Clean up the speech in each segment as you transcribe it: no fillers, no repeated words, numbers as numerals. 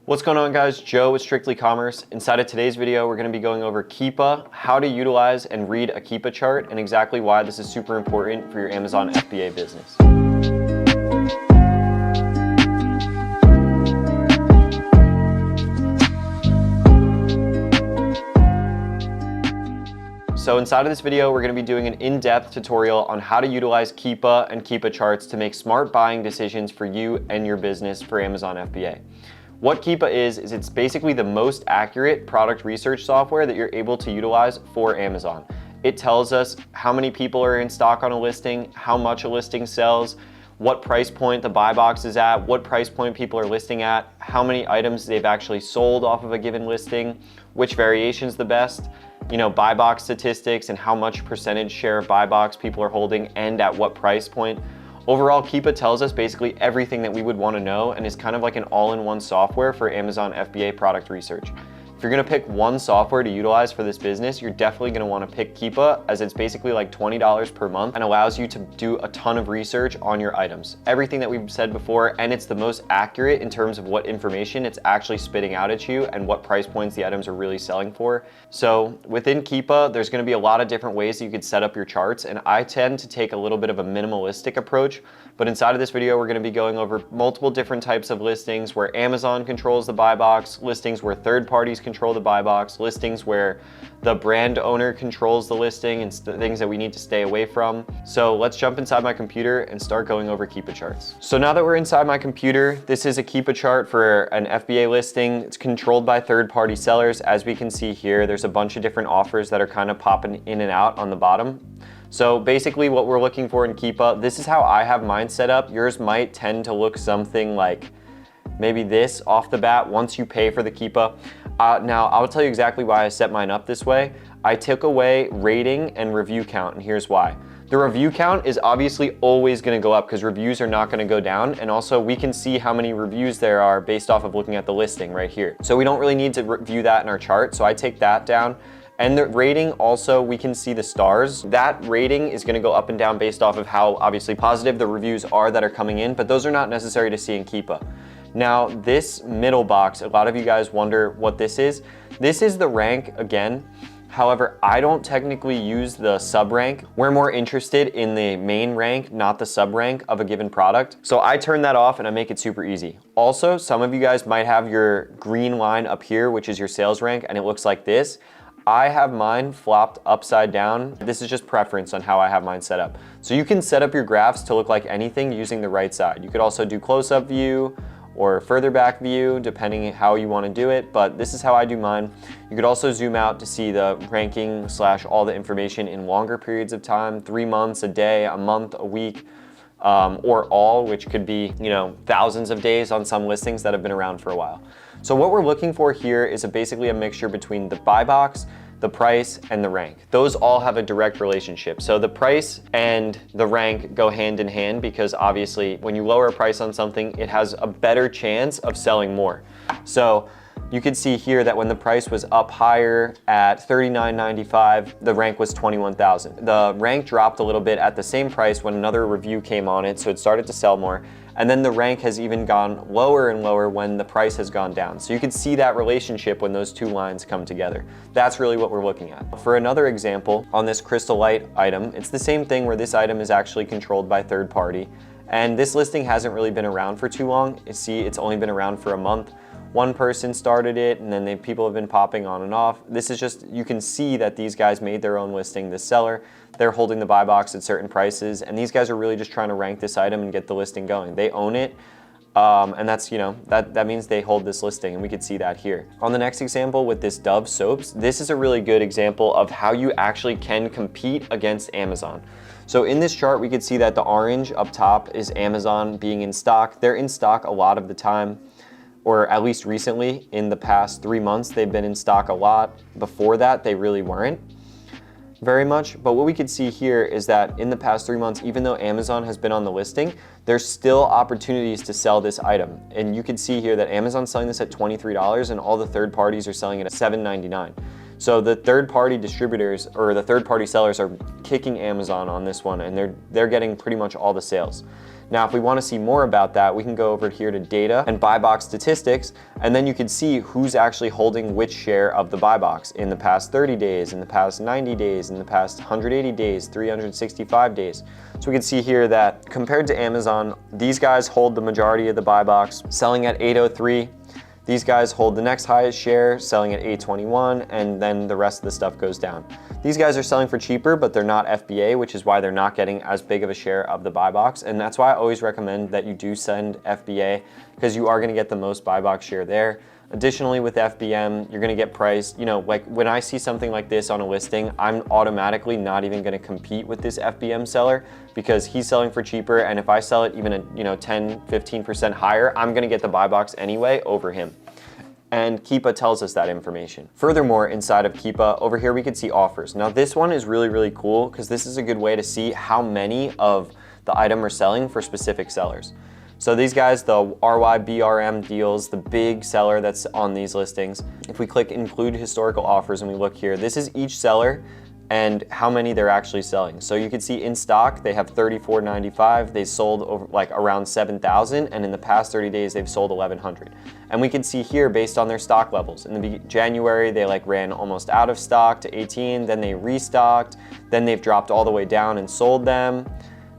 What's going on, guys? Joe with Strictly Commerce. Inside of today's video, we're going to be going over Keepa, how to utilize and read a Keepa chart, and exactly why this is super important for your Amazon FBA business. So inside of this video, we're going to be doing an in-depth tutorial on how to utilize Keepa and Keepa charts to make smart buying decisions for you and your business for Amazon FBA. What Keepa is it's basically the most accurate product research software that you're able to utilize for Amazon. It tells us how many people are in stock on a listing, how much a listing sells, what price point the buy box is at, what price point people are listing at, how many items they've actually sold off of a given listing, which variation's the best, buy box statistics and how much percentage share of buy box people are holding and at what price point. Overall, Keepa tells us basically everything that we would want to know and is kind of like an all-in-one software for Amazon FBA product research. If you're going to pick one software to utilize for this business, you're definitely going to want to pick Keepa, as it's basically like $20 per month and allows you to do a ton of research on your items. Everything that we've said before, and it's the most accurate in terms of what information it's actually spitting out at you and what price points the items are really selling for. So within Keepa, there's going to be a lot of different ways that you could set up your charts, and I tend to take a little bit of a minimalistic approach. But inside of this video, we're going to be going over multiple different types of listings where Amazon controls the buy box, listings where third parties control the buy box, listings where the brand owner controls the listing, and things that we need to stay away from. So let's jump inside my computer and start going over Keepa charts. So now that we're inside my computer, this is a Keepa chart for an FBA listing. It's controlled by third-party sellers. As we can see here, there's a bunch of different offers that are kind of popping in and out on the bottom. So basically what we're looking for in Keepa, this is how I have mine set up. Yours might tend to look something like maybe this off the bat once you pay for the Keepa. Now, I'll tell you exactly why I set mine up this way. I took away rating and review count, and here's why. The review count is obviously always going to go up because reviews are not going to go down, and also we can see how many reviews there are based off of looking at the listing right here. So we don't really need to view that in our chart, so I take that down. And the rating also, we can see the stars. That rating is gonna go up and down based off of how obviously positive the reviews are that are coming in, but those are not necessary to see in Keepa. Now, this middle box, a lot of you guys wonder what this is. This is the rank again. However, I don't technically use the sub rank. We're more interested in the main rank, not the sub rank of a given product. So I turn that off and I make it super easy. Also, some of you guys might have your green line up here, which is your sales rank, and it looks like this. I have mine flopped upside down. This is just preference on how I have mine set up. So you can set up your graphs to look like anything using the right side. You could also do close-up view or further back view, depending how you want to do it, but this is how I do mine. You could also zoom out to see the ranking / all the information in longer periods of time, 3 months, a day, a month, a week, or all, which could be, thousands of days on some listings that have been around for a while. So what we're looking for here is basically a mixture between the buy box, the price, and the rank. Those all have a direct relationship. So the price and the rank go hand in hand because obviously when you lower a price on something, it has a better chance of selling more. So you can see here that when the price was up higher at $39.95, the rank was $21,000. The rank dropped a little bit at the same price when another review came on it, so it started to sell more. And then the rank has even gone lower and lower when the price has gone down. So you can see that relationship when those two lines come together. That's really what we're looking at. For another example, on this Crystal Light item, it's the same thing where this item is actually controlled by third party. And this listing hasn't really been around for too long. You see, it's only been around for a month. One person started it, and then people have been popping on and off. This is just, you can see that these guys made their own listing, this seller. They're holding the buy box at certain prices, and these guys are really just trying to rank this item and get the listing going. They own it, and that's, that means they hold this listing, and we could see that here. On the next example with this Dove soaps, this is a really good example of how you actually can compete against Amazon. So in this chart, we could see that the orange up top is Amazon being in stock. They're in stock a lot of the time, or at least recently. In the past 3 months, they've been in stock a lot. Before that, they really weren't very much. But what we could see here is that in the past 3 months, even though Amazon has been on the listing, there's still opportunities to sell this item. And you can see here that Amazon's selling this at $23 and all the third parties are selling it at $7.99. So the third-party distributors or the third-party sellers are kicking Amazon on this one, and they're getting pretty much all the sales. Now, if we want to see more about that, we can go over here to data and buy box statistics, and then you can see who's actually holding which share of the buy box in the past 30 days, in the past 90 days, in the past 180 days, 365 days. So we can see here that compared to Amazon, these guys hold the majority of the buy box, selling at 803. These guys hold the next highest share, selling at 821, and then the rest of the stuff goes down. These guys are selling for cheaper, but they're not FBA, which is why they're not getting as big of a share of the buy box. And that's why I always recommend that you do send FBA, because you are gonna get the most buy box share there. Additionally, with FBM, you're gonna get priced, like when I see something like this on a listing, I'm automatically not even gonna compete with this FBM seller because he's selling for cheaper, and if I sell it even at 10, 15% higher, I'm gonna get the buy box anyway over him. And Keepa tells us that information. Furthermore, inside of Keepa, over here we could see offers. Now this one is really, really cool because this is a good way to see how many of the item are selling for specific sellers. So these guys, the RYBRM deals, the big seller that's on these listings. If we click include historical offers and we look here, this is each seller and how many they're actually selling. So you can see in stock, they have 34.95. They sold over around 7,000, and in the past 30 days, they've sold 1,100. And we can see here based on their stock levels. In the January, they ran almost out of stock to 18, then they restocked, then they've dropped all the way down and sold them.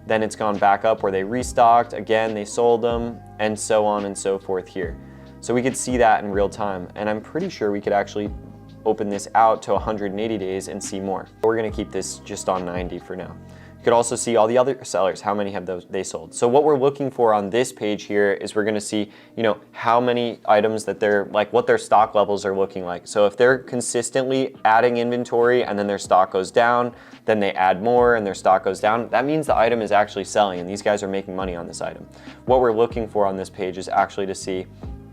Then it's gone back up where they restocked, again, they sold them, and so on and so forth here. So we could see that in real time, and I'm pretty sure we could actually open this out to 180 days and see more. We're gonna keep this just on 90 for now. You could also see all the other sellers, how many have they sold. So what we're looking for on this page here is we're gonna see, how many items that they're, what their stock levels are looking like. So if they're consistently adding inventory and then their stock goes down, then they add more and their stock goes down, that means the item is actually selling and these guys are making money on this item. What we're looking for on this page is actually to see,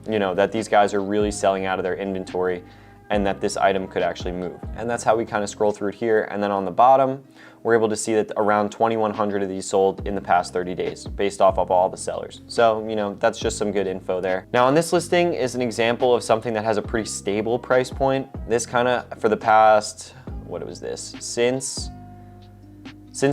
that these guys are really selling out of their inventory and that this item could actually move. And that's how we kind of scroll through it here. And then on the bottom, we're able to see that around 2,100 of these sold in the past 30 days based off of all the sellers. So, that's just some good info there. Now on this listing is an example of something that has a pretty stable price point. This kind of, for the past, what was this? Since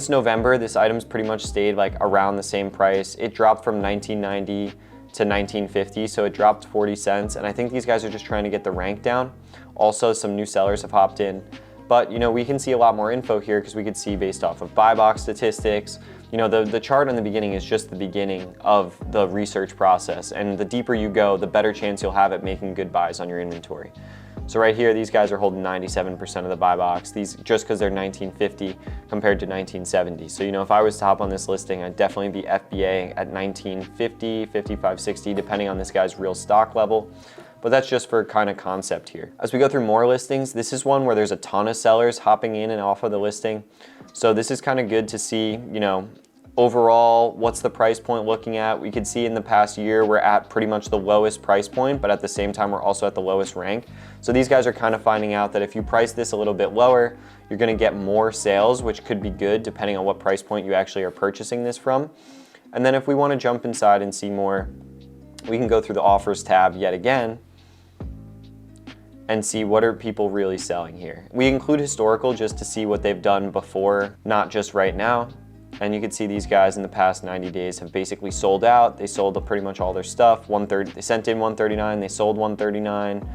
November, this item's pretty much stayed around the same price. It dropped from 1990 to 1950, so it dropped 40 cents. And I think these guys are just trying to get the rank down. Also, some new sellers have hopped in. But we can see a lot more info here because we could see based off of buy box statistics. The chart in the beginning is just the beginning of the research process. And the deeper you go, the better chance you'll have at making good buys on your inventory. So right here, these guys are holding 97% of the buy box, these just because they're 1950 compared to 1970. So, if I was to hop on this listing, I'd definitely be FBA at 1950, 5560, depending on this guy's real stock level. But that's just for kind of concept here. As we go through more listings, this is one where there's a ton of sellers hopping in and off of the listing. So this is kind of good to see, overall, what's the price point looking at? We could see in the past year, we're at pretty much the lowest price point, but at the same time, we're also at the lowest rank. So these guys are kind of finding out that if you price this a little bit lower, you're gonna get more sales, which could be good depending on what price point you actually are purchasing this from. And then if we wanna jump inside and see more, we can go through the offers tab yet again and see what are people really selling here. We include historical just to see what they've done before, not just right now. And you can see these guys in the past 90 days have basically sold out. They sold pretty much all their stuff. They sent in 139, they sold 139.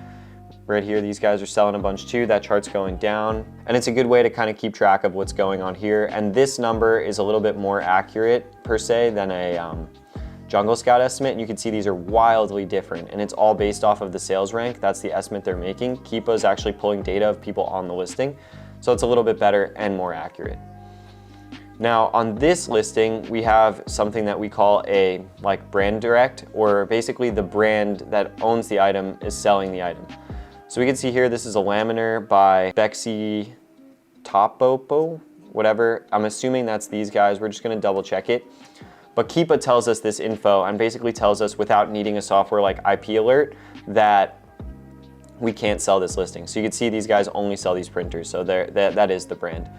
Right here, these guys are selling a bunch too. That chart's going down. And it's a good way to kind of keep track of what's going on here. And this number is a little bit more accurate per se than a Jungle Scout estimate. And you can see these are wildly different and it's all based off of the sales rank. That's the estimate they're making. Keepa is actually pulling data of people on the listing. So it's a little bit better and more accurate. Now on this listing, we have something that we call a brand direct, or basically the brand that owns the item is selling the item. So we can see here, this is a laminar by Bexy Topopo, whatever. I'm assuming that's these guys. We're just gonna double check it. But Keepa tells us this info and basically tells us without needing a software like IP Alert that we can't sell this listing. So you can see these guys only sell these printers. So that is the brand.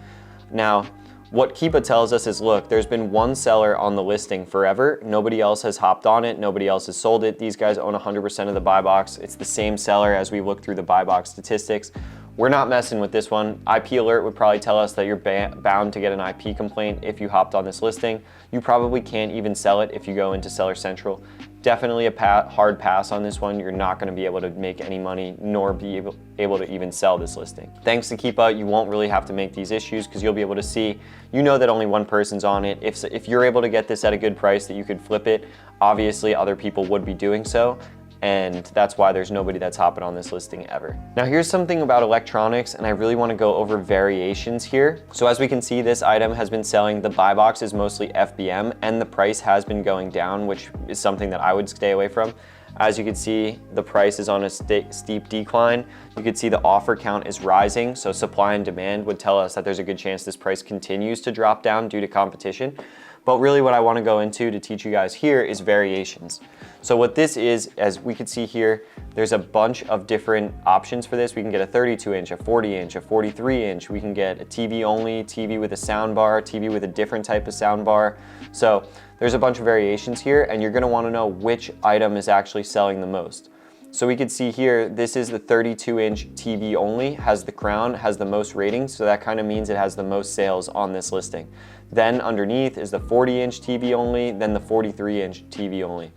Now, what Keepa tells us is, look, there's been one seller on the listing forever. Nobody else has hopped on it. Nobody else has sold it. These guys own 100% of the buy box. It's the same seller as we look through the buy box statistics. We're not messing with this one. IP alert would probably tell us that you're bound to get an IP complaint if you hopped on this listing. You probably can't even sell it if you go into Seller Central. Definitely a hard pass on this one. You're not gonna be able to make any money nor be able to even sell this listing. Thanks to Keepa, you won't really have to make these issues because you'll be able to see, you know that only one person's on it. If you're able to get this at a good price that you could flip it, obviously other people would be doing so. And that's why there's nobody that's hopping on this listing ever. Now here's something about electronics, and I really want to go over variations here. So as we can see, this item has been selling, the buy box is mostly FBM, and the price has been going down, which is something that I would stay away from. As you can see, the price is on a steep decline. You can see the offer count is rising, so supply and demand would tell us that there's a good chance this price continues to drop down due to competition. But really what I want to go into to teach you guys here is variations. So what this is, as we can see here, there's a bunch of different options for this. We can get a 32-inch, a 40-inch, a 43-inch. We can get a TV only, TV with a sound bar, TV with a different type of sound bar. So there's a bunch of variations here, and you're going to want to know which item is actually selling the most. So we can see here, this is the 32-inch TV only, has the crown, has the most ratings, so that kind of means it has the most sales on this listing. Then underneath is the 40-inch TV only, then the 43-inch TV only.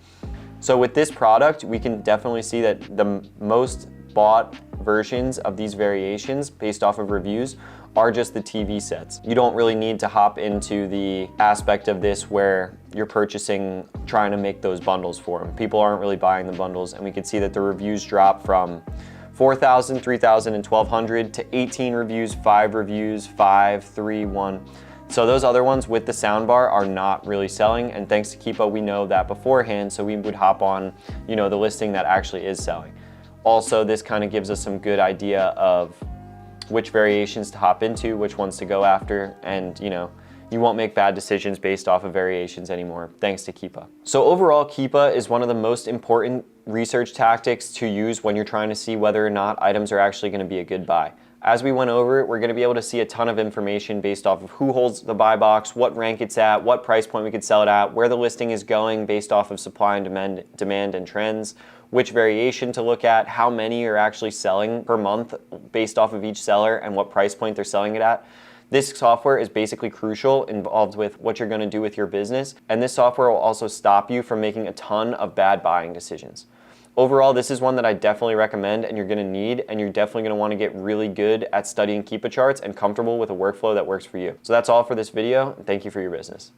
So with this product, we can definitely see that the most bought versions of these variations based off of reviews are just the TV sets. You don't really need to hop into the aspect of this where you're purchasing, trying to make those bundles for them. People aren't really buying the bundles, and we can see that the reviews drop from 4,000, 3,000, and 1,200 to 18 reviews, 5 reviews, 5, 3, 1. So those other ones with the soundbar are not really selling, and thanks to Keepa, we know that beforehand, so we would hop on, you know, the listing that actually is selling. Also, this kind of gives us some good idea of which variations to hop into, which ones to go after, and you know, you won't make bad decisions based off of variations anymore, thanks to Keepa. So overall, Keepa is one of the most important research tactics to use when you're trying to see whether or not items are actually going to be a good buy. As we went over, we're going to be able to see a ton of information based off of who holds the buy box, what rank it's at, what price point we could sell it at, where the listing is going based off of supply and demand and trends, which variation to look at, how many are actually selling per month based off of each seller, and what price point they're selling it at. This software is basically crucial, involved with what you're going to do with your business, and this software will also stop you from making a ton of bad buying decisions. Overall, this is one that I definitely recommend and you're going to need, and you're definitely going to want to get really good at studying Keepa charts and comfortable with a workflow that works for you. So that's all for this video, and thank you for your business.